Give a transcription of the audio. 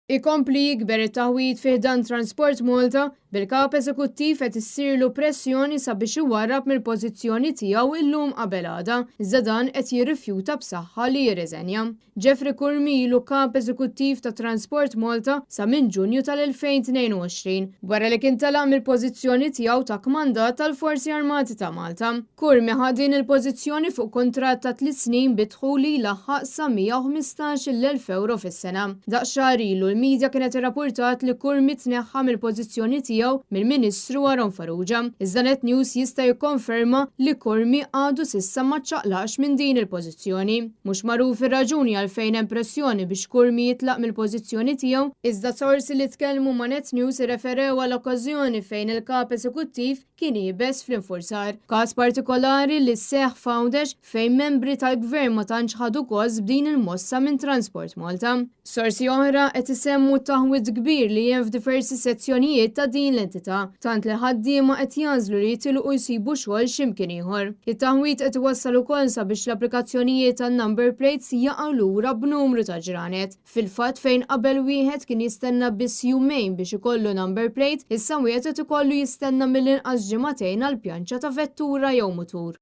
Ikompli jikber it-taħwit fih dan Transport Malta bil-kap eżekuttiv qed issirlu pressjoni sabiex iwarrab mill-pożizzjoni tiegħu illum qabel għada, iżda dan qed jirrifjuta b'saħħa li jirriżenja. Jeffrey Kurmi ilu kap eżekuttiv ta' Transport Malta sa minn Ġunju tal-2022 wara li kien telaq mill-pożizzjoni tiegħu ta' kmandat tal-Forzi Armati ta' Malta. Kurmi ħad din il-pożizzjoni fuq kuntratt ta' 3 snin bidħul li laħħaq sa 115,000 euro fis-sena. Daqsxahar ilu l-medja kienet irrappurtat li Kurmi tneħħa mill-pożizzjoni tiegħu mill-Ministru Aaron Farrugia. Iżda Net News jista' jikkonferma li Kurmi għadu s'issa ma ċċaqlax minn din il-pożizzjoni. Mhux magħruf ir-raġuni għalfejn hemm pressjoni biex Kurmi jitlaq mill-pożizzjoni tiegħu, iżda sorsi li tkellmu ma' Net News irreferew għal okkażjoni fejn il-kap eżekuttiv kien jibes fl-infurzar. Każ partikolari li seħħ f'Għawdex fejn membri tal-Gvern ma tantx ħadu gost b'din il-mossa minn Transport Malta. Sorsi oħra qed isemmu taħwit kbir li hemm f'diversi sezzjonijiet ta' din l-entità, tant li ħaddiema qed jażlu li jitilqu jsibu xogħol x'imkien ieħor. It-taħwit qed iwassal ukoll sabiex l-applikazzjonijiet tan-number plates jaqgħu lura b'numru ta' ġranet. Fil-fatt fejn qabel wieħed kien jistenna biss jumejn biex ikollu number plate, issa wieħed qed ikollu jistenna mill-inqas ġimagħtejn għall pjanċa ta' vettura jew mutur.